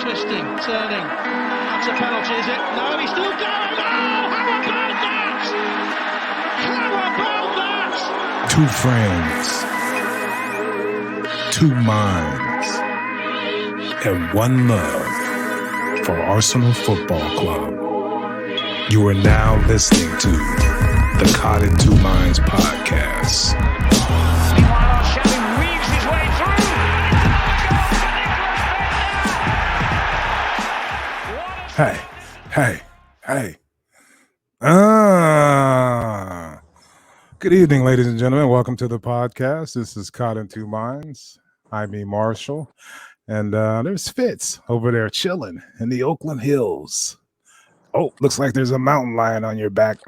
twisting, turning. That's a penalty, is it? No, he's still going. Oh, how about that? How about that? Two friends, two minds, and one love for Arsenal Football Club. You are now listening to the Caught in Two Minds podcast. Meanwhile, Shelly weaves his way through. Hey. Good evening, ladies and gentlemen. Welcome to the podcast. This is Caught in Two Minds. I'm E. Marshall. And there's Fitz over there chilling in the Oakland Hills. Oh, looks like there's a mountain lion on your back.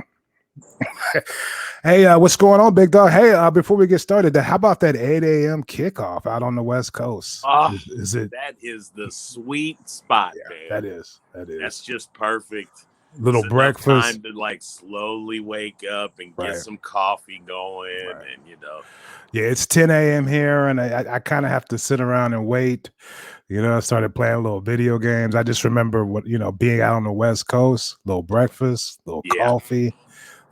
Hey, what's going on, big dog? Hey, before we get started, how about that 8 a.m. kickoff out on the West Coast? Is it? That is the sweet spot, man. That is. That's just perfect. Little it's breakfast. Time to like slowly wake up and get some coffee going, and Yeah, it's 10 a.m. here, and I kind of have to sit around and wait. I started playing little video games. I just remember being out on the West Coast, little breakfast, little coffee,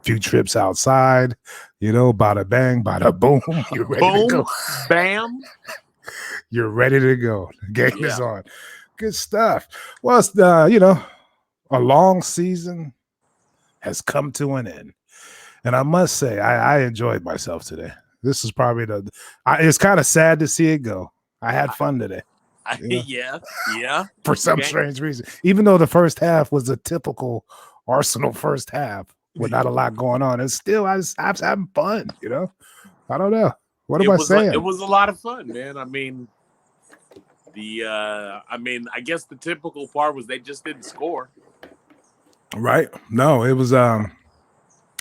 few trips outside, bada bang, bada boom. You're ready to go. Bam. You're ready to go. The game is on. Good stuff. Well, it's, a long season has come to an end. And I must say, I enjoyed myself today. This is probably it's kind of sad to see it go. I had fun today. Yeah. For some strange reason. Even though the first half was a typical Arsenal first half with not a lot going on, it's still I was having fun, I don't know. What am I saying? It was a lot of fun, man. I mean, I guess the typical part was they just didn't score. Right. No, it was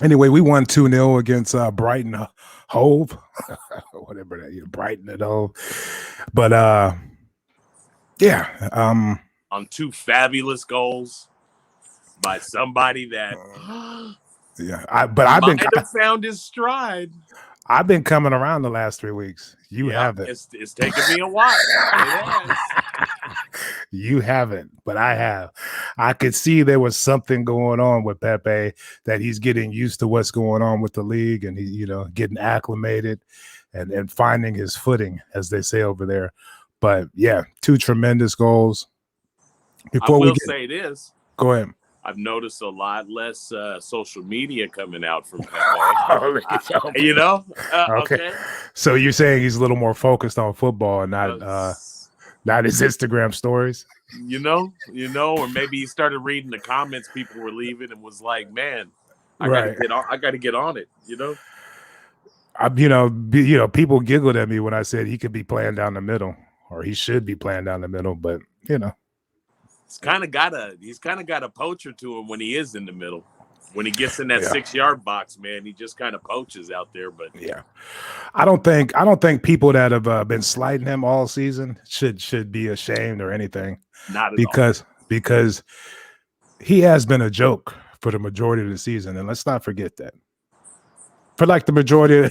anyway, we won 2-0 against Brighton Hove. Whatever that Brighton and Hove. But on two fabulous goals by somebody that I've been found his stride. I've been coming around the last 3 weeks. You haven't. It's taken me a while. You haven't, but I have. I could see there was something going on with Pepe, that he's getting used to what's going on with the league, and he, getting acclimated and finding his footing, as they say over there. But yeah, two tremendous goals. Say this. Go ahead. I've noticed a lot less social media coming out from Pepe. Okay. So you're saying he's a little more focused on football and not his Instagram stories? Or maybe he started reading the comments people were leaving and was like, "Man, I gotta get on it." People giggled at me when I said he could be playing down the middle, or he should be playing down the middle, but he's kind of got a poacher to him when he is in the middle. When he gets in that 6-yard box, man, he just kind of poaches out there. But I don't think people that have been slighting him all season should be ashamed or anything. Not at all. Because he has been a joke for the majority of the season, and let's not forget that. For like the majority of,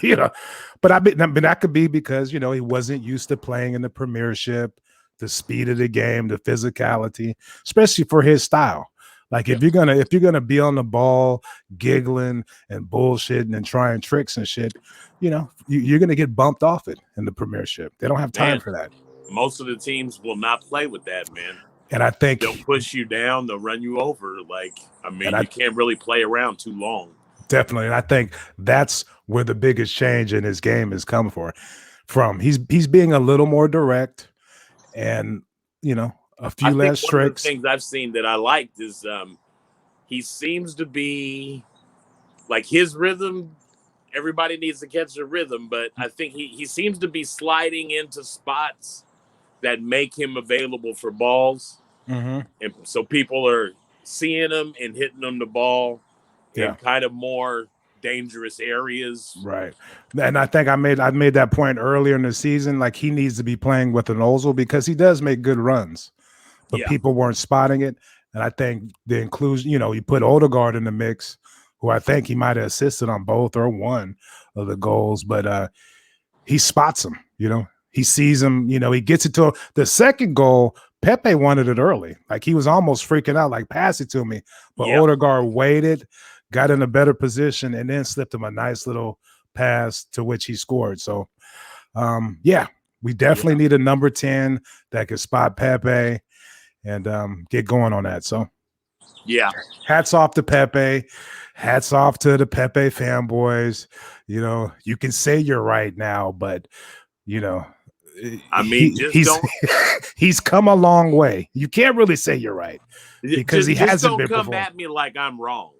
but I mean that could be because he wasn't used to playing in the Premiership, the speed of the game, the physicality, especially for his style. Like if you're gonna be on the ball, giggling and bullshitting and trying tricks and shit, you're gonna get bumped off it in the Premiership. They don't have time for that. Most of the teams will not play with that, man. And I think they'll push you down, they'll run you over. You can't really play around too long. Definitely, and I think that's where the biggest change in his game is coming from. He's being a little more direct, and a few less tricks. One of the things I've seen that I liked is he seems to be like his rhythm. Everybody needs to catch the rhythm, but I think he seems to be sliding into spots that make him available for balls. Mm-hmm. And so people are seeing him and hitting him the ball in kind of more dangerous areas. Right. And I think I made that point earlier in the season. Like he needs to be playing with an Ozil because he does make good runs, but people weren't spotting it. And I think the inclusion, you put Odegaard in the mix, who I think he might have assisted on both or one of the goals, but he spots him, He sees him, he gets it to him. The second goal, Pepe wanted it early. Like he was almost freaking out, like pass it to me. But Odegaard waited, got in a better position, and then slipped him a nice little pass to which he scored. So, we definitely need a number 10 that can spot Pepe and get going on that. So, hats off to Pepe. Hats off to the Pepe fanboys. You know, you can say you're right now, but you know, I mean, he's come a long way. You can't really say you're right because he hasn't been performed. Don't come at me like I'm wrong.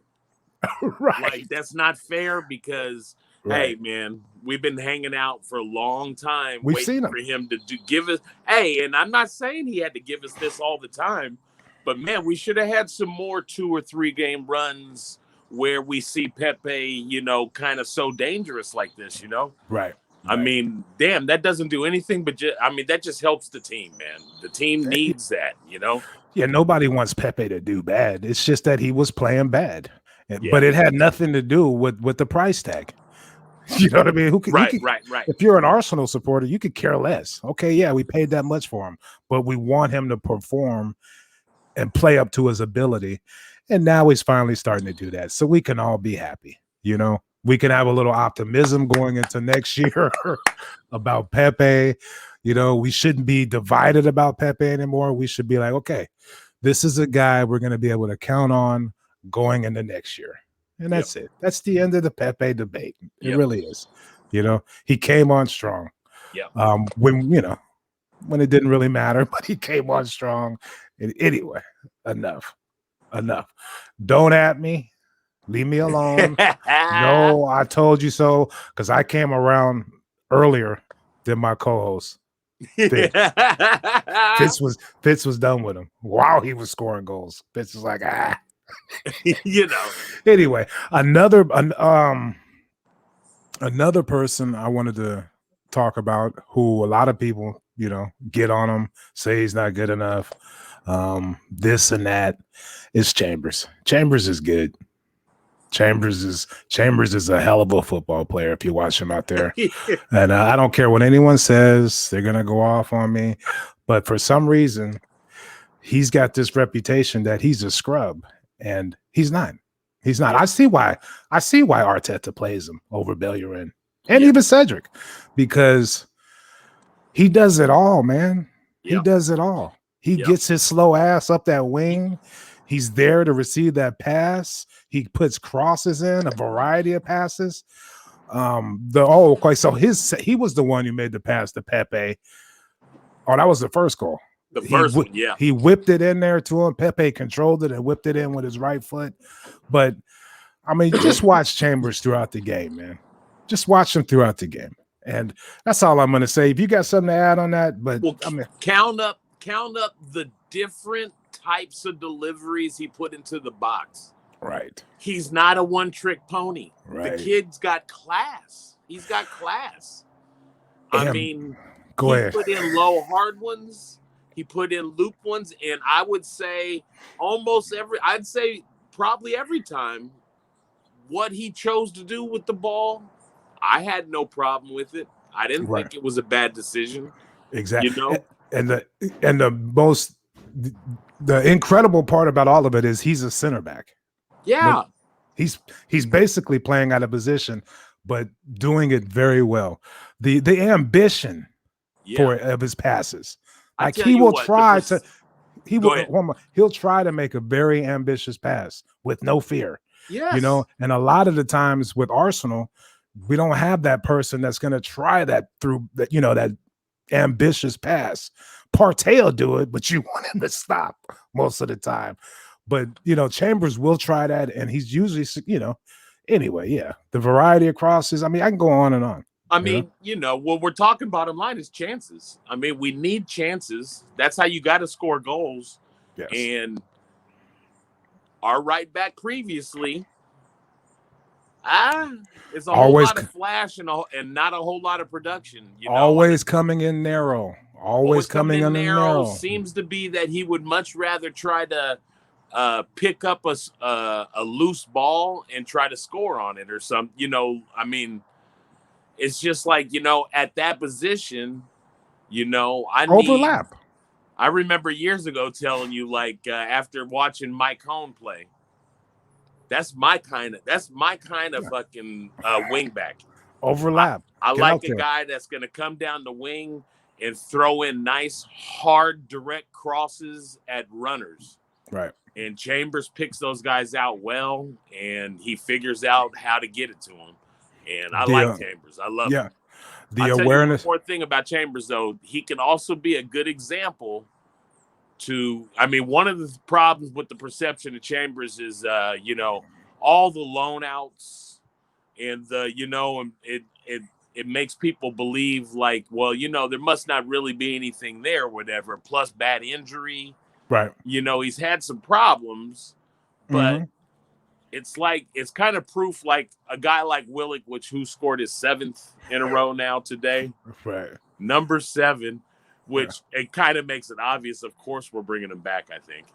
Right. Like that's not fair because hey, man, we've been hanging out for a long time waiting for him to give us. Hey, and I'm not saying he had to give us this all the time, but man, we should have had some more 2 or 3 game runs where we see Pepe, you know, kind of so dangerous like this, you know? Right. I mean, damn, that doesn't do anything but that just helps the team, man. The team needs that, you know? Yeah, nobody wants Pepe to do bad. It's just that he was playing bad. But it had nothing to do with the price tag. You know what I mean? Right. If you're an Arsenal supporter, you could care less. Okay, yeah, we paid that much for him, but we want him to perform and play up to his ability. And now he's finally starting to do that. So we can all be happy, you know? We can have a little optimism going into next year about Pepe. You know, we shouldn't be divided about Pepe anymore. We should be like, okay, this is a guy we're going to be able to count on going into next year. And that's it. That's the end of the Pepe debate. It really is. You know, he came on strong. When it didn't really matter, but he came on strong. And anyway, enough. Don't at me. Leave me alone. No, I told you so, because I came around earlier than my co-host. Fitz was done with him while he was scoring goals. Fitz was like, you know. Anyway, another person I wanted to talk about who a lot of people, you know, get on him, say he's not good enough, this and that, is Chambers. Chambers is good. Chambers is a hell of a football player if you watch him out there. And I don't care what anyone says, they're going to go off on me. But for some reason, he's got this reputation that he's a scrub, and he's not. He's not. I see why Arteta plays him over Bellerin and even Cedric, because he does it all, man. He does it all. He gets his slow ass up that wing. He's there to receive that pass. He puts crosses in, a variety of passes. So he was the one who made the pass to Pepe. Oh, that was the first goal. The first one. He whipped it in there to him. Pepe controlled it and whipped it in with his right foot. But I mean, just watch Chambers throughout the game, man. Just watch him throughout the game. And that's all I'm going to say. If you got something to add on that, but I mean, count up the different types of deliveries he put into the box. Right. He's not a one-trick pony. Right. The kid's got class. He's got class. I mean, he put in low hard ones. He put in loop ones. And I would say probably every time what he chose to do with the ball, I had no problem with it. I didn't think it was a bad decision. Exactly. You know? And the incredible part about all of it is he's a center back. Yeah. He's basically playing out of position, but doing it very well. The ambition of his passes. Like he'll try to make a very ambitious pass with no fear. Yes. You know, and a lot of the times with Arsenal, we don't have that person that's going to try that through that, you know, that ambitious pass. Partey will do it, but you want him to stop most of the time. But, you know, Chambers will try that, and he's usually, you know, anyway, the variety of crosses. I mean, I can go on and on. I mean, you know, what we're talking bottom line is chances. I mean, we need chances. That's how you got to score goals. Yes. And our right back previously, it's a whole lot of flash and not a whole lot of production. You know? Always coming in narrow. Always coming in narrow. Seems to be that he would much rather try to pick up a loose ball and try to score on it or something. You know, I mean, it's just like, you know, at that position, you know, I I remember years ago telling you, like, after watching Mike Hone play, that's my kind of fucking wingback. Overlap. I Get like out a there. guy that's going to come down the wing and throw in nice, hard, direct crosses at runners. Right. And Chambers picks those guys out well, and he figures out how to get it to them. And I like Chambers. I love him. The I'll awareness. Tell you one more thing about Chambers, though. He can also be a good example to, I mean, one of the problems with the perception of Chambers is, all the loan outs and it makes people believe like, well, there must not really be anything there, whatever, plus bad injury. Right. He's had some problems, but it's kind of proof like a guy like Willick, who scored his 7th in a row now today. Right. Number 7, which it kind of makes it obvious. Of course, we're bringing him back, I think.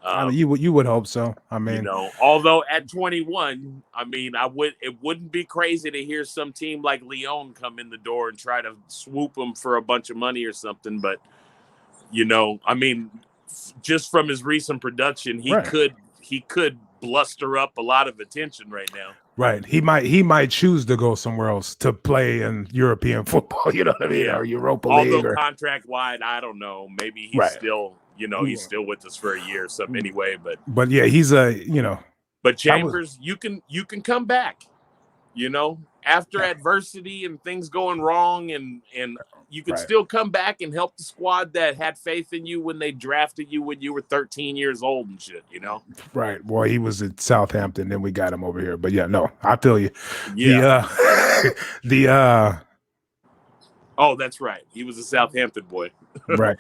I mean, you would hope so. I mean, although at 21, I mean, it wouldn't be crazy to hear some team like Lyon come in the door and try to swoop him for a bunch of money or something. But, I mean, just from his recent production, he could bluster up a lot of attention right now. Right. He might choose to go somewhere else to play in European football, you know what I mean? Or Europa League. Although contract wide, I don't know. Maybe he's still, he's still with us for a year or something anyway. But yeah, he's But Chambers, you can come back, after adversity and things going wrong, and you can still come back and help the squad that had faith in you when they drafted you when you were 13 years old and shit, Right. Well, he was at Southampton, then we got him over here. But yeah, no, I feel you. Yeah. Oh, that's right. He was a Southampton boy. Right.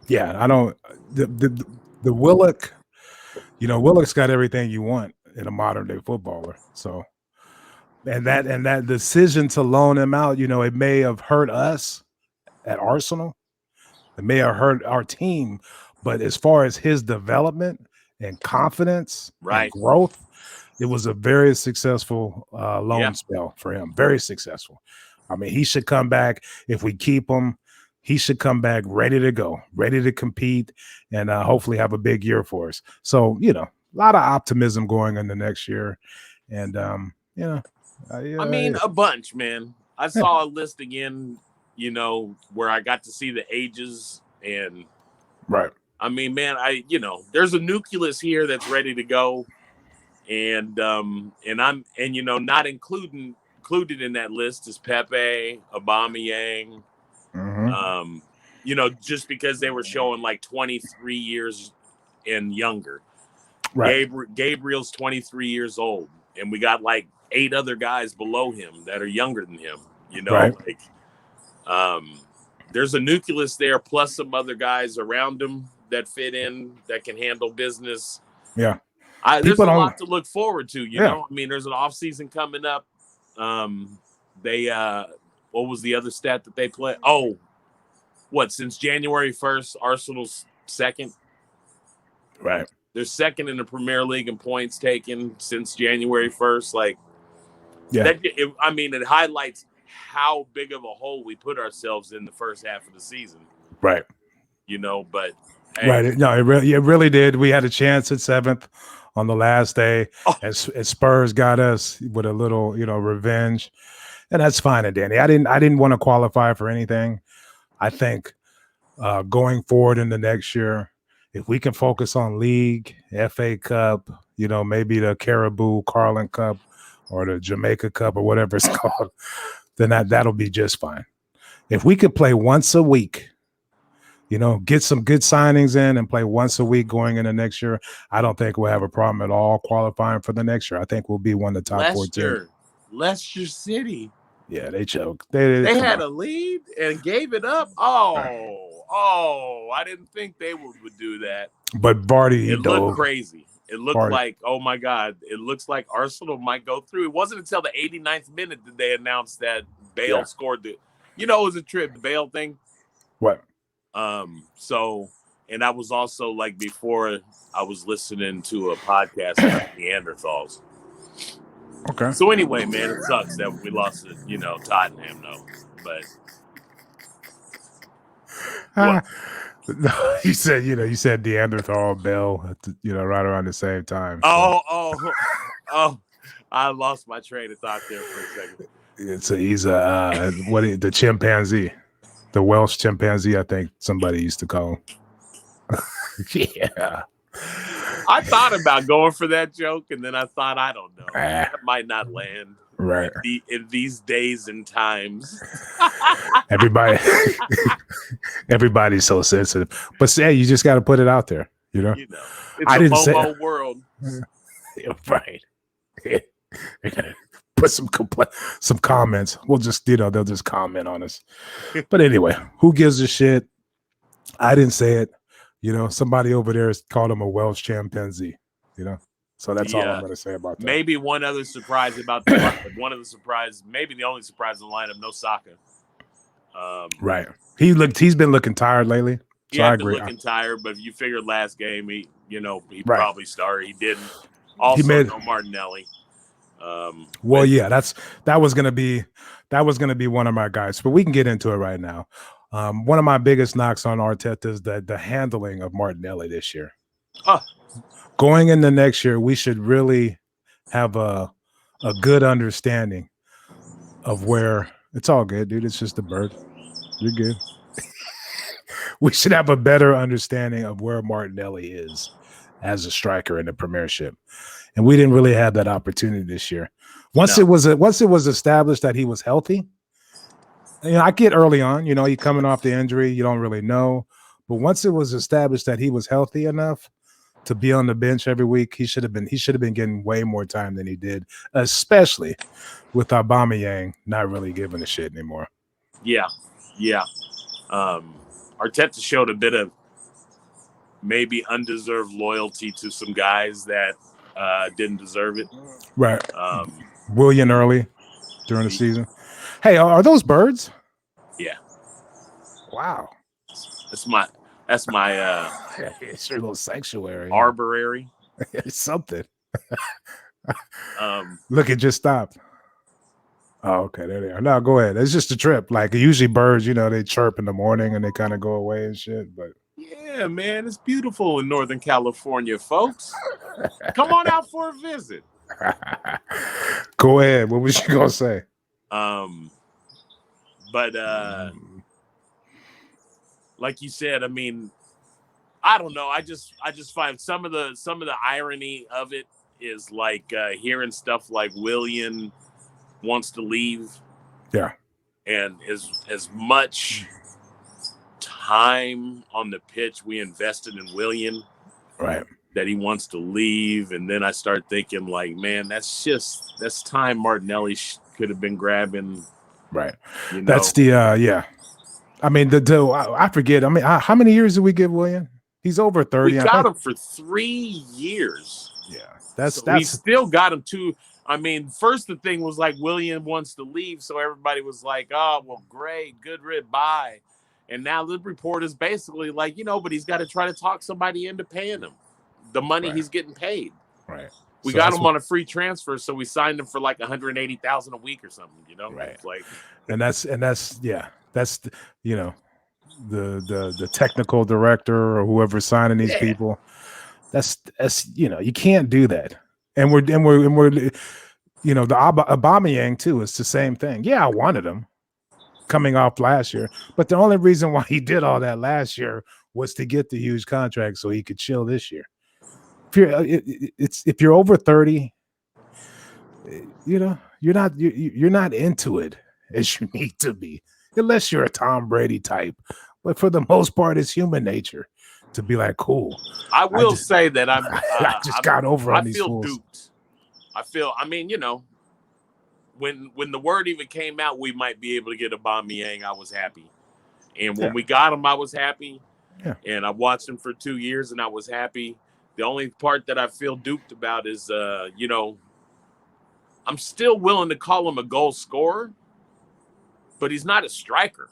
Yeah, I don't the Willock, Willock's got everything you want in a modern day footballer. So and that decision to loan him out, it may have hurt us at Arsenal. It may have hurt our team, but as far as his development and confidence and growth, it was a very successful loan spell for him. Very successful. I mean, he should come back. If we keep him, he should come back ready to go, ready to compete, and hopefully have a big year for us. So, a lot of optimism going into next year. And, I mean, a bunch, man. I saw a list again, where I got to see the ages. And, I mean, man, there's a nucleus here that's ready to go. And not included in that list is Pepe, Aubameyang, just because they were showing like 23 years and younger. Right. Gabriel's 23 years old, and we got like 8 other guys below him that are younger than him. There's a nucleus there, plus some other guys around him that fit in, that can handle business. Yeah. There's a lot to look forward to, I mean, there's an off season coming up. What was the other stat that they play? Oh, since January 1st, Arsenal's second. Right. They're second in the Premier League in points taken since January 1st. It highlights how big of a hole we put ourselves in the first half of the season. Right. But hey. Right. No, it really did. We had a chance at 7th on the last day, as Spurs got us with a little, revenge, and that's fine. And Danny, I didn't want to qualify for anything. I think going forward in the next year, if we can focus on league, FA Cup, maybe the Caribou Carling Cup or the Jamaica Cup or whatever it's called, then that'll be just fine. If we could play once a week, get some good signings in and play once a week going into next year, I don't think we'll have a problem at all qualifying for the next year. I think we'll be one of the top 4 teams. Leicester City. Yeah, they choked. They had a lead and gave it up. I didn't think they would do that. But Vardy, it looked crazy. It looked like, oh my God, it looks like Arsenal might go through. It wasn't until the 89th minute that they announced that Bale scored it was a trip, the Bale thing. What? And I was also like, before I was listening to a podcast about Neanderthals. Okay. So anyway, man, it sucks that we lost to, Tottenham, though. But No, you said you said Neanderthal Bell, right around the same time. So. Oh! I lost my train of thought there for a second. He's the chimpanzee, the Welsh chimpanzee. I think somebody used to call him. Yeah. I thought about going for that joke, and then I thought, I don't know, that might not land. Right. In these days and times. Everybody's so sensitive. But say you just got to put it out there, It's I a didn't Momo world. Right. Put some comments. We'll just, they'll just comment on us. But anyway, who gives a shit? I didn't say it. Somebody over there called him a Welsh chimpanzee, So that's all I'm going to say about that. Maybe one other surprise about the lineup. Maybe the only surprise in the lineup, no Saka. Right. He's been looking tired lately. So I agree. Looking tired, but if you figured last game, he right. probably started. He didn't. Also, no Martinelli. That was gonna be one of my guys, but we can get into it right now. One of my biggest knocks on Arteta is the handling of Martinelli this year. Going into next year, we should really have a good understanding of where it's all good, dude. It's just a bird. You're good. We should have a better understanding of where Martinelli is as a striker in the Premiership. And we didn't really have that opportunity this year. Once it was established that he was healthy, I get early on, he coming off the injury, you don't really know. But once it was established that he was healthy enough to be on the bench every week, he should have been getting way more time than he did, especially with Aubameyang not really giving a shit anymore. Yeah. Arteta showed a bit of maybe undeserved loyalty to some guys that didn't deserve it. Right. William early during the season. Hey, are those birds? Yeah. Wow. That's my it's your little sanctuary. Arborary. It's something. Look, it just stopped. Oh, okay, there they are. No, go ahead. It's just a trip. Like usually birds, they chirp in the morning and they kind of go away and shit. But yeah, man, it's beautiful in Northern California, folks. Come on out for a visit. Go ahead. What was you gonna say? But like you said, I mean, I don't know. I just find some of the irony of it is like hearing stuff like William wants to leave. Yeah. And as much time on the pitch we invested in William, right, that he wants to leave. And then I start thinking like, man, that's time Martinelli could have been grabbing. Right. That's the yeah. I mean, I forget. I mean, how many years did we give William? He's over 30. We got him for 3 years. Yeah. We still got him too. I mean, first the thing was like William wants to leave, so everybody was like, "Oh, well, great, good rid, bye." And now the report is basically like, but he's got to try to talk somebody into paying him the money he's getting paid. Right. We got him on a free transfer, so we signed him for like $180,000 a week or something. Right. It's like, that's the technical director or whoever's signing these people. That's you can't do that. And we're the Aubameyang too. It's the same thing. Yeah, I wanted him coming off last year, but the only reason why he did all that last year was to get the huge contract so he could chill this year. If you're over 30, you're not into it as you need to be, unless you're a Tom Brady type. But for the most part, it's human nature to be like, cool. I will say that I got over on these feel fools. duped. I mean, when the word even came out, we might be able to get Aubameyang, I was happy. And when we got him, I was happy. Yeah. And I watched him for 2 years and I was happy. The only part that I feel duped about is, I'm still willing to call him a goal scorer, but he's not a striker.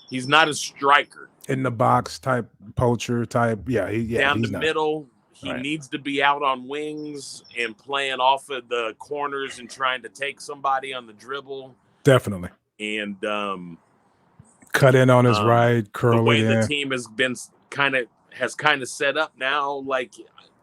He's not a striker. In the box type, poacher type. Yeah. Down the not. middle. He needs to be out on wings and playing off of the corners and trying to take somebody on the dribble. Definitely. And Cut in on his right, curl the way it the in. team has been kind of set up now, like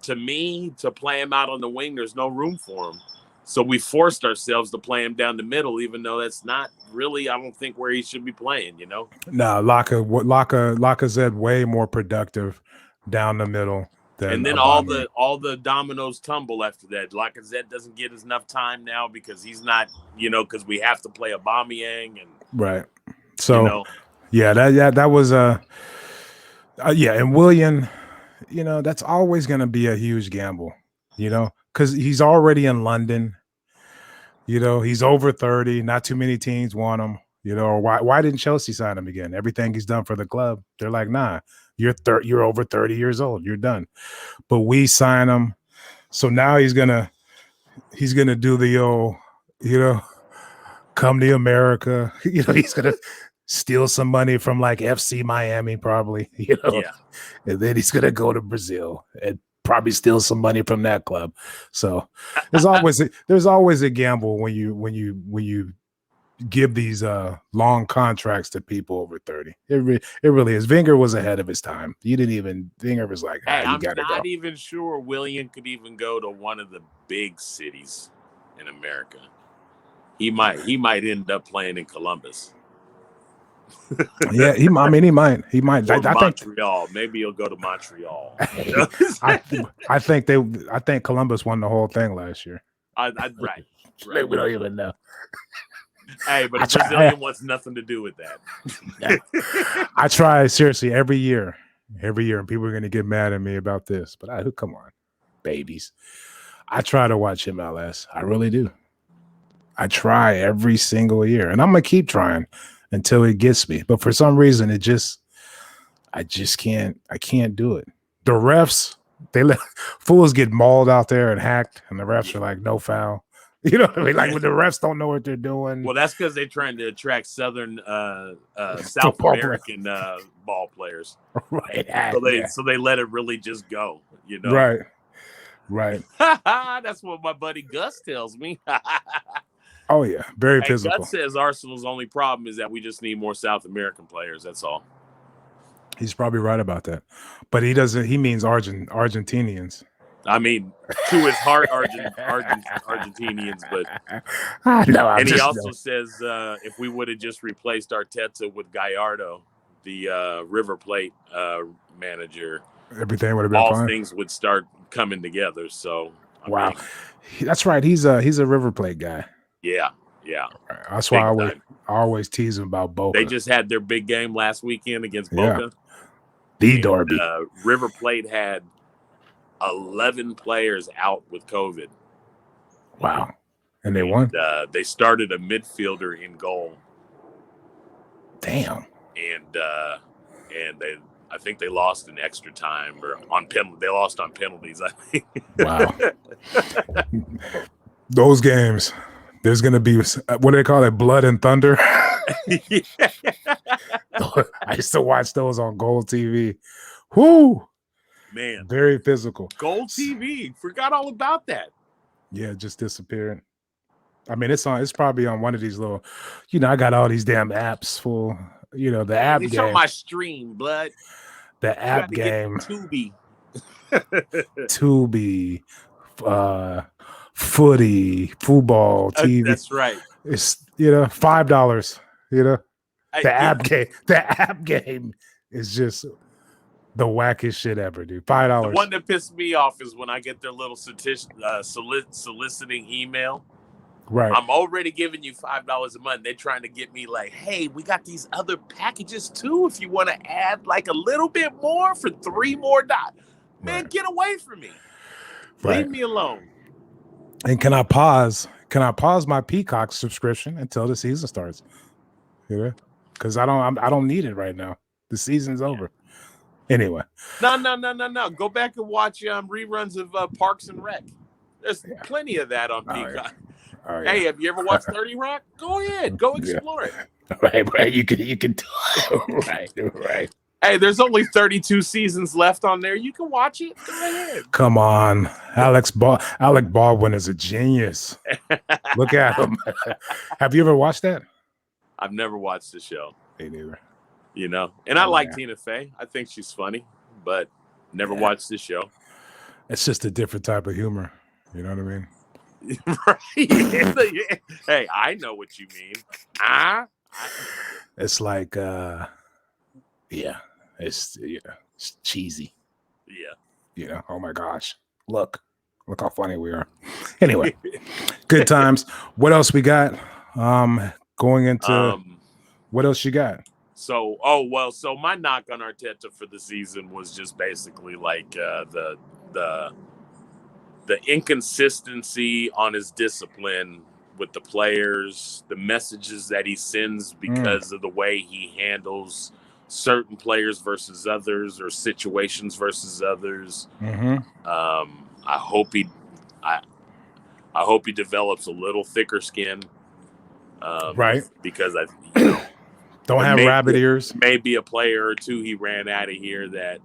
to me, to play him out on the wing, there's no room for him. So we forced ourselves to play him down the middle, even though that's not really, I don't think, where he should be playing, you know? No, Lacazette way more productive down the middle than And then Aubameyang. all the dominoes tumble after that. Lacazette doesn't get enough time now because he's not, because we have to play Aubameyang and right. So that was and Willian, that's always going to be a huge gamble, because he's already in London. He's over 30. Not too many teams want him. Or why didn't Chelsea sign him again? Everything he's done for the club, they're like, nah, you're over 30 years old. You're done. But we sign him, so now he's gonna do the old, come to America. He's gonna steal some money from like FC Miami, probably. And then he's gonna go to Brazil and probably steal some money from that club. So there's always a gamble when you give these long contracts to people over 30. It really is. Wenger was ahead of his time. Wenger was like, hey, you I'm gotta not go. even sure William could even go to one of the big cities in America. He might end up playing in Columbus. Yeah, he might. Or I Montreal. Maybe he'll go to Montreal. I think Columbus won the whole thing last year. Right. We don't even know. Hey, but a Brazilian wants nothing to do with that. I try seriously every year, and people are going to get mad at me about this, but come on, babies. I try to watch MLS. I really do. I try every single year, and I'm going to keep trying until it gets me. But for some reason, I just can't. I can't do it. The refs, they let fools get mauled out there and hacked, and the refs are like, no foul. You know what I mean? Like when the refs don't know what they're doing. Well, that's because they're trying to attract South American ball players. Right. So they let it really just go, Right. That's what my buddy Gus tells me. Oh, yeah. Very physical. Gus says Arsenal's only problem is that we just need more South American players. That's all. He's probably right about that. But he means Argentinians. I mean, to his heart, Argentinians, but he also says if we would have just replaced Arteta with Gallardo, the River Plate manager, everything would have been all fine. Things would start coming together. So I mean, that's right. He's a River Plate guy. Yeah. That's why I always tease him about Boca. They just had their big game last weekend against Boca. The derby. River Plate had 11 players out with COVID. Wow. And they won? They started a midfielder in goal. Damn. And I think they lost in extra time or on penalty. They lost on penalties, I think. Wow. Those games, there's going to be, what do they call it? Blood and thunder. I used to watch those on Gold TV. Whoo! Man, very physical. Gold TV, forgot all about that. Yeah, just disappearing. I mean, it's probably on one of these little, I got all these damn apps full. The app game. It's on my stream, blood. The app game. Tubi, footy, football, TV. That's right. It's $5. The app game is just the wackest shit ever, dude. $5. The one that pissed me off is when I get their little soliciting email. Right. I'm already giving you $5 a month. They're trying to get me like, hey, we got these other packages too. If you want to add like a little bit more for $3 more. Man, get away from me. Leave me alone. And can I pause my Peacock subscription until the season starts? Because I don't need it right now. The season's over. Anyway. No. Go back and watch reruns of Parks and Rec. There's plenty of that on Peacock. Oh, yeah. Hey, have you ever watched 30 Rock? Go ahead. Go explore it. Right. You can right. Hey, there's only 32 seasons left on there. You can watch it. Go ahead. Come on. Alec Baldwin is a genius. Look at him. Have you ever watched that? I've never watched the show. Me neither. You know, and I Oh, like man. Tina Fey. I think she's funny, but never watched this show. It's just a different type of humor. You know what I mean? Right? Hey, I know what you mean. It's like, it's cheesy. Yeah. You know, oh my gosh, look how funny we are. Anyway, good times. What else we got? Going into what else you got? So my knock on Arteta for the season was just basically like the inconsistency on his discipline with the players, the messages that he sends because of the way he handles certain players versus others or situations versus others. I hope he develops a little thicker skin. Right. Because don't have rabbit ears. Maybe a player or two he ran out of here that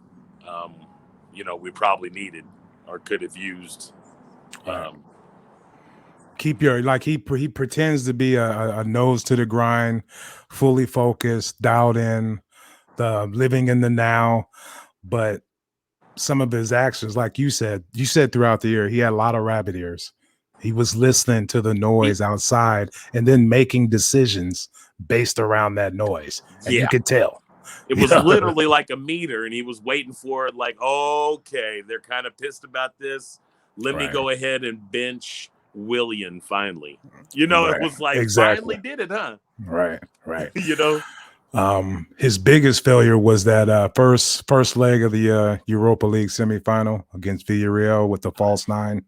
we probably needed or could have used. Keep your he pretends to be a nose to the grind, fully focused, dialed in, living in the now, but some of his actions, like you said throughout the year, he had a lot of rabbit ears. He was listening to the noise outside and then making decisions based around that noise. And you could tell. It was literally like a meter, and he was waiting for it like, okay, they're kind of pissed about this. Let me go ahead and bench William finally. It was like, finally did it, huh? Right. His biggest failure was that first leg of the Europa League semifinal against Villarreal with the false nine.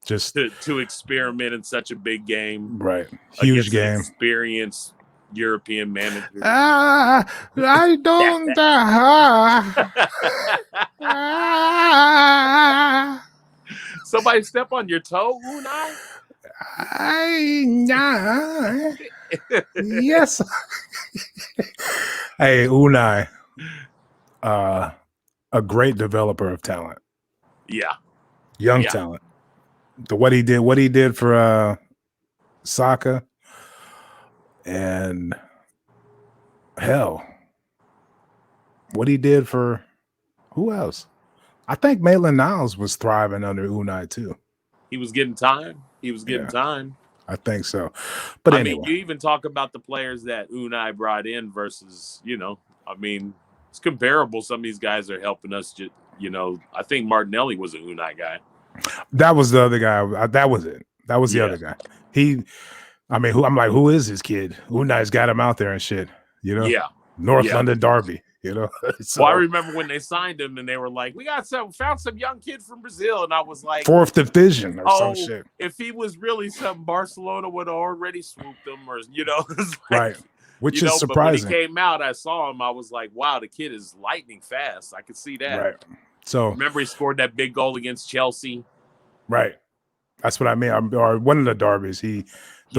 Just to experiment in such a big game, right? Huge game. Experienced European manager. I don't. Somebody step on your toe, Unai? Yes. Hey, Unai, a great developer of talent. Yeah. Young talent. What he did for Saka, and hell, what he did for who else? I think Maitland-Niles was thriving under Unai too. He was getting time. Time. I think so. But anyway, you even talk about the players that Unai brought in versus, it's comparable. Some of these guys are helping us. I think Martinelli was an Unai guy. That was the other guy. That was it. That was the other guy. Who is this kid? Unai's got him out there and shit. Yeah. North London Derby. So, I remember when they signed him and they were like, we found some young kid from Brazil. And I was like, 4th division or some shit. If he was really something, Barcelona would have already swooped him or, right. Which is surprising. But when he came out, I saw him. I was like, wow, the kid is lightning fast. I could see that. Right. So remember he scored that big goal against Chelsea. Right. That's what I mean. Or one of the derbies, the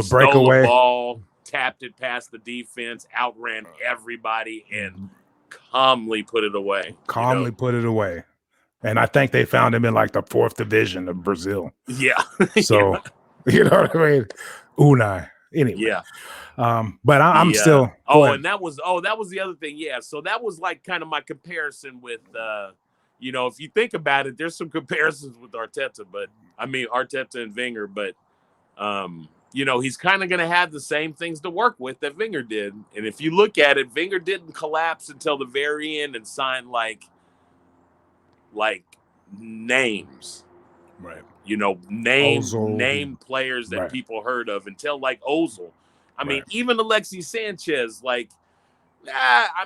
breakaway, stole the ball, tapped it past the defense, outran everybody, and calmly put it away. Put it away. And I think they found him in like the 4th division of Brazil. Yeah. So you know what I mean? Unai. Anyway. Yeah. But I'm still. And that was the other thing. Yeah. So that was like kind of my comparison with if you think about it, there's some comparisons with Arteta, Arteta and Wenger, but he's kind of going to have the same things to work with that Wenger did. And if you look at it, Wenger didn't collapse until the very end and sign like names, right? Name players that people heard of until like Ozil. Even Alexis Sanchez,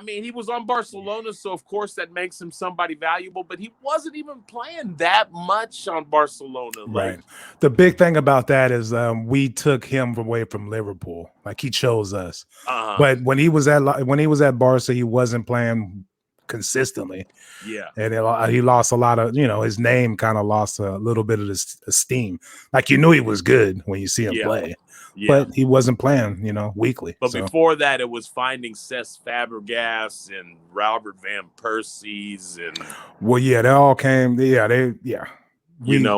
he was on Barcelona, so of course that makes him somebody valuable, but he wasn't even playing that much on Barcelona. Right. The big thing about that is we took him away from Liverpool. Like he chose us. But when he was at Barca, he wasn't playing consistently. Yeah. And he lost a lot of, his name kind of lost a little bit of his esteem. Like you knew he was good when you see him play. Yeah. But he wasn't playing, weekly. But before that, it was finding Cesc Fabregas and Robert Van Persie's and. Well, yeah, they all came.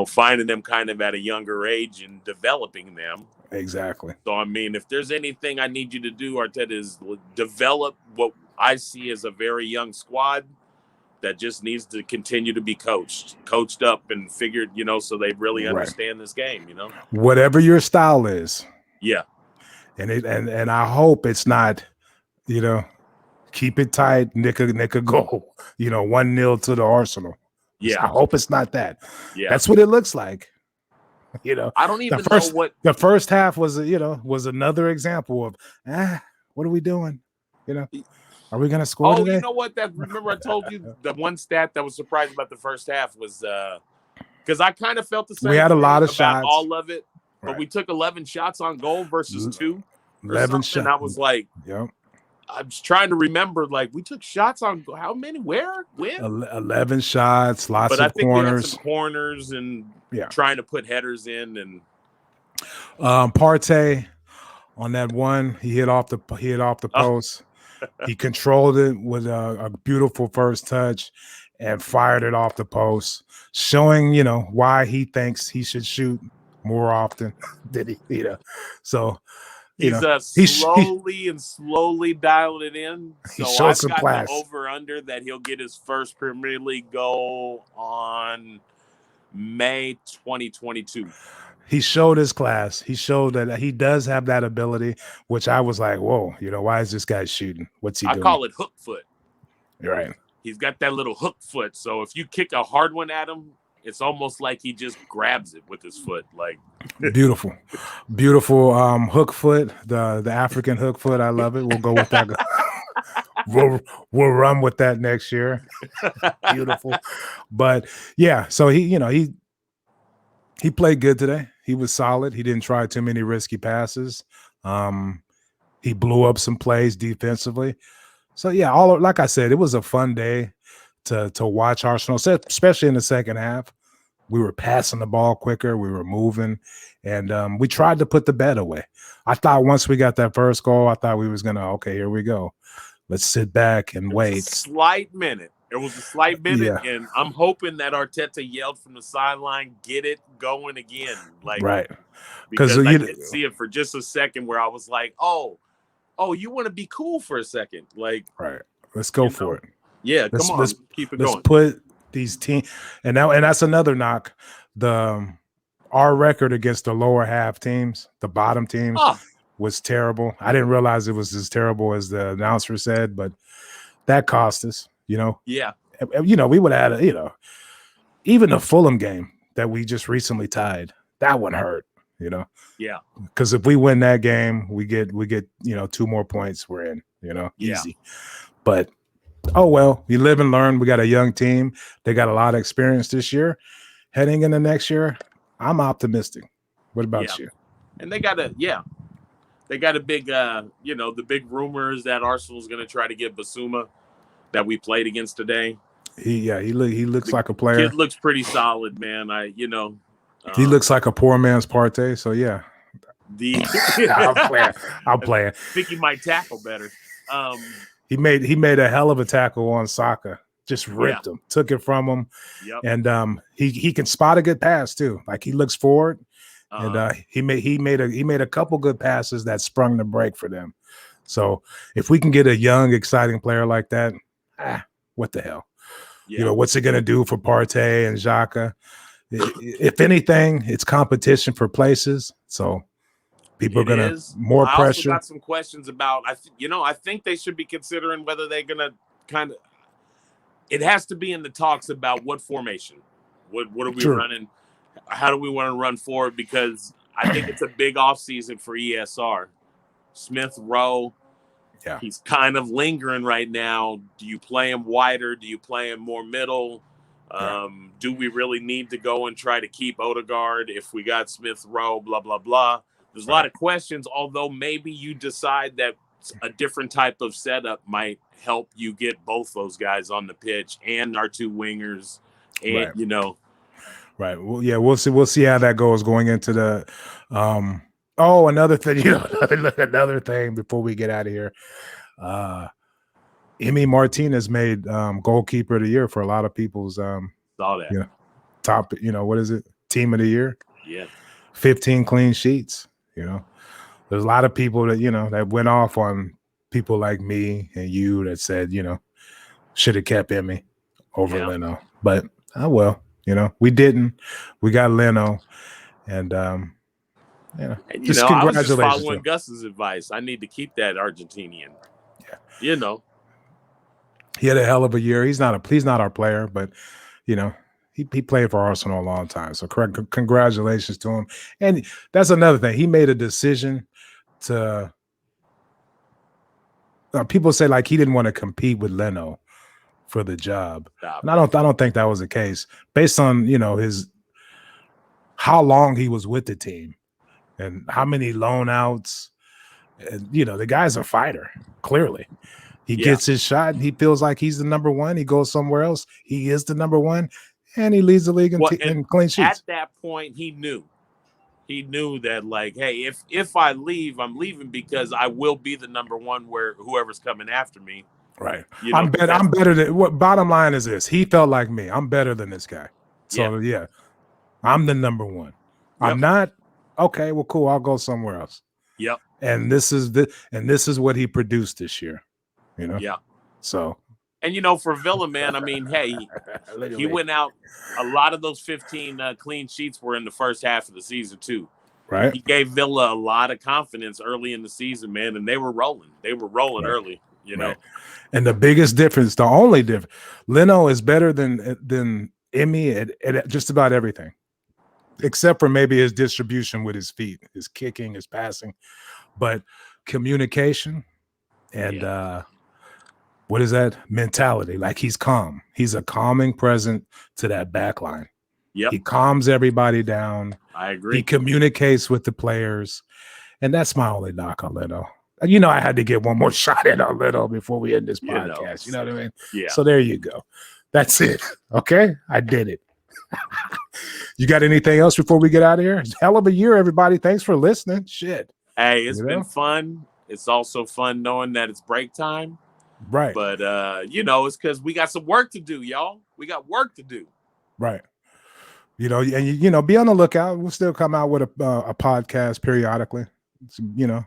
finding them kind of at a younger age and developing them. Exactly. So, I mean, if there's anything I need you to do, Arteta, is develop what I see as a very young squad that just needs to continue to be coached up and figured, so they really understand this game, Whatever your style is. Yeah. And I hope it's not, keep it tight, nick a goal, 1-0 to the Arsenal. Yeah. I hope it's not that. Yeah. That's what it looks like. I don't even know what the first half was, another example of, what are we doing? Are we going to score today? You know what? Remember I told you the one stat that was surprising about the first half was because I kind of felt the same. We had a lot of about shots, all of it, but we took 11 shots on goal versus 2. 11 shots. I was like, yep. I was trying to remember, like, we took shots on how many? Where? When? 11 shots, lots of corners. But I think we had some corners and trying to put headers in. And Partey on that one, he hit off the post. He controlled it with a beautiful first touch and fired it off the post, showing why he thinks he should shoot more often. Did he? So. He's slowly dialing it in. So I've got the over-under that he'll get his first Premier League goal on May 2022. He showed his class. He showed that he does have that ability, which I was like, whoa, why is this guy shooting? What's he doing? I call it hook foot. You're right. He's got that little hook foot. So if you kick a hard one at him, it's almost like he just grabs it with his foot. Like beautiful hook foot, the African hook foot. I love it. We'll go with that. we'll run with that next year. Beautiful. But yeah, so he played good today. He was solid. He didn't try too many risky passes. He blew up some plays defensively. So yeah, like I said, it was a fun day to watch Arsenal, especially in the second half. We were passing the ball quicker. We were moving, and we tried to put the bet away. I thought once we got that first goal, I thought we was going to, okay, here we go. Let's sit back and wait. It was a slight minute, and I'm hoping that Arteta yelled from the sideline, get it going again. Like, right. Because I did see it for just a second where I was like, oh, you want to be cool for a second. Like, right. Let's go for it. Yeah, come on, let's keep it going. Let's put these teams, and that's another knock. Our record against the lower half teams, the bottom teams, was terrible. I didn't realize it was as terrible as the announcer said, but that cost us. Yeah, we would have had even the Fulham game that we just recently tied. That one hurt. Yeah, because if we win that game, we get 2 more points. We're in. Easy. But. Oh, well, you live and learn. We got a young team. They got a lot of experience this year. Heading into next year, I'm optimistic. What about you? And they got a big, the big rumors that Arsenal's going to try to get Basuma that we played against today. He looks like a player. Kid looks pretty solid, man. He looks like a poor man's Partey. So yeah, I'm playing. I think he might tackle better. He made a hell of a tackle on Saka. Just ripped him, took it from him, and he can spot a good pass too. Like he looks forward, and he made a couple good passes that sprung the break for them. So if we can get a young, exciting player like that, what the hell? Yeah. What's it gonna do for Partey and Xhaka? If anything, it's competition for places. So. People are going to more pressure. I also got some questions about, I think they should be considering whether they're going to kind of, it has to be in the talks about what formation, what are we running? How do we want to run forward? Because I think it's a big offseason for ESR. Smith Rowe, he's kind of lingering right now. Do you play him wider? Do you play him more middle? Do we really need to go and try to keep Odegaard if we got Smith Rowe, blah, blah, blah? There's a lot of questions, although maybe you decide that a different type of setup might help you get both those guys on the pitch and our 2 wingers, and Right. Well, yeah, we'll see how that goes going into the. Another thing, another thing before we get out of here. Emi Martinez made goalkeeper of the year for a lot of people's saw that. top, what is it? Team of the year. Yeah. 15 clean sheets. There's a lot of people that, that went off on people like me and you that said, should have kept Emmy over Leno. But, we didn't. We got Leno. And, And, just I was just congratulations. following Gus's advice. I need to keep that Argentinian. Yeah. He had a hell of a year. He's not our player, but, he played for Arsenal a long time. So congratulations to him. And that's another thing. He made a decision to people say like he didn't want to compete with Leno for the job. And I don't think that was the case based on, his how long he was with the team and how many loan outs. And, the guy's a fighter, clearly. He gets his shot and he feels like he's the number one. He goes somewhere else. He is the number one. And he leads the league in clean sheets. At that point, he knew that, like, hey, if I leave, I'm leaving because I will be the number one where whoever's coming after me. Right. I'm better than what bottom line is this. He felt like me. I'm better than this guy. So I'm the number one. Yep. I'm not okay. Well, cool. I'll go somewhere else. Yep. And this is what he produced this year. Yeah. So. And, for Villa, man, I mean, hey, he went out. A lot of those 15 clean sheets were in the first half of the season, too. Right. He gave Villa a lot of confidence early in the season, man, and they were rolling. They were rolling early, Right. And the biggest difference, the only difference, Leno is better than Emmy at just about everything, except for maybe his distribution with his feet, his kicking, his passing. But communication and what is that? Mentality. Like he's calm. He's a calming presence to that back line. Yep. He calms everybody down. I agree. He communicates with the players. And that's my only knock on Leno. I had to get one more shot in on Leno before we end this podcast. You know what I mean? Yeah. So there you go. That's it. Okay? I did it. You got anything else before we get out of here? Hell of a year, everybody. Thanks for listening. Shit. Hey, it's been fun. It's also fun knowing that it's break time. Right. But, it's because we got some work to do, y'all. We got work to do. Right. And, be on the lookout. We'll still come out with a podcast periodically. Please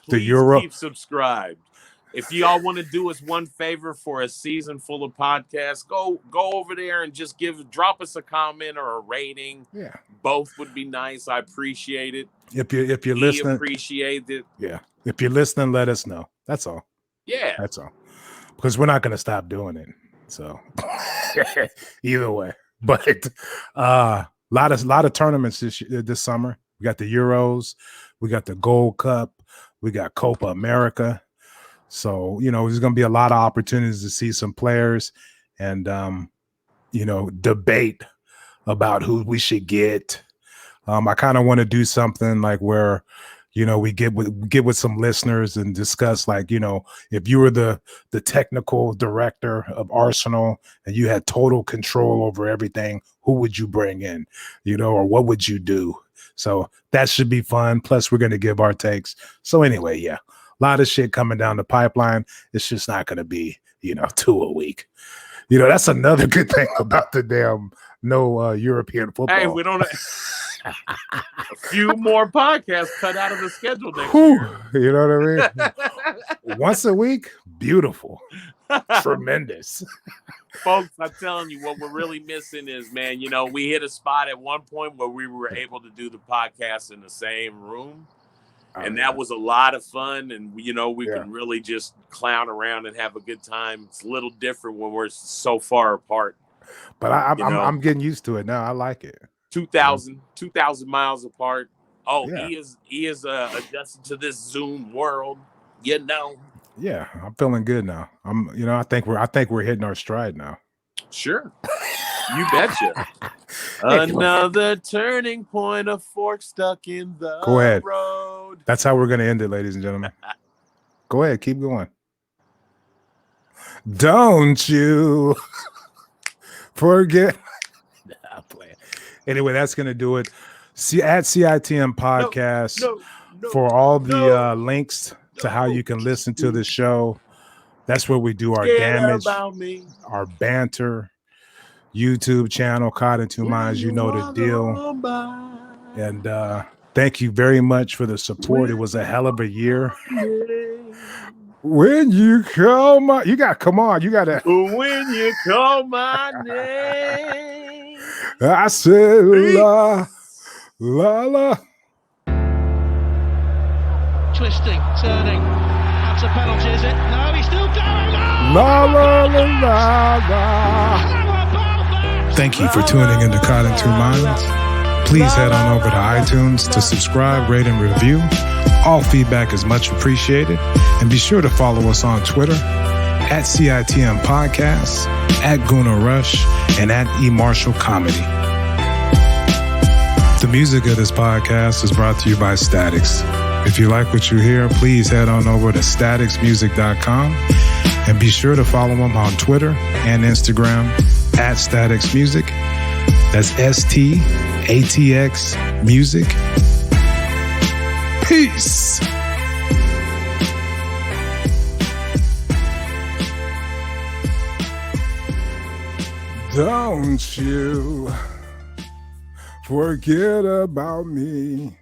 the Euro. Keep subscribed. If y'all want to do us one favor for a season full of podcasts, go over there and just drop us a comment or a rating. Yeah. Both would be nice. I appreciate it. If you're listening, appreciate it. Yeah. If you're listening, let us know. That's all. Yeah. That's all. Because we're not going to stop doing it. So either way, but lot of tournaments this summer. We got the Euros, we got the Gold Cup, we got Copa America. So, there's going to be a lot of opportunities to see some players and, debate about who we should get. I kind of want to do something like where, we get with some listeners and discuss like, if you were the technical director of Arsenal and you had total control over everything, who would you bring in, or what would you do? So that should be fun. Plus we're going to give our takes. So anyway, a lot of shit coming down the pipeline. It's just not going to be, 2 a week. That's another good thing about the damn no European football. Hey, we don't a few more podcasts cut out of the schedule next year. You know what I mean? Once a week, beautiful. Tremendous. Folks, I'm telling you, what we're really missing is, man, we hit a spot at one point where we were able to do the podcast in the same room. And that was a lot of fun. And, we can really just clown around and have a good time. It's a little different when we're so far apart. But I'm getting used to it now. I like it. 2,000 miles apart. Oh, yeah. He is adjusted to this Zoom world. Yeah, I'm feeling good now. I think we're hitting our stride now. Sure. You betcha. Another turning point, a fork stuck in the Go ahead. road. That's how we're going to end it, ladies and gentlemen. Go ahead. Keep going. Don't you forget. Nah, play it. Anyway, that's going to do it. At CITM Podcast for all the links to how you can listen to the show. That's where we do our damage, our banter. YouTube channel, Caught in Two Minds. You know the deal. And thank you very much for the support. It was a hell of a year. When you call my, you got come on, you got to. When you call my name, I said la la la. Twisting, turning. That's a penalty, is it? No, he's still going. La la la la la. Thank you for tuning in to Caught in Two Minds. Please head on over to iTunes to subscribe, rate, and review. All feedback is much appreciated. And be sure to follow us on Twitter at CITM Podcasts, at Guna Rush, and at eMarshall Comedy. The music of this podcast is brought to you by Statics. If you like what you hear, please head on over to staticsmusic.com and be sure to follow them on Twitter and Instagram at Statics Music. That's STATX Music. Peace. Don't you forget about me.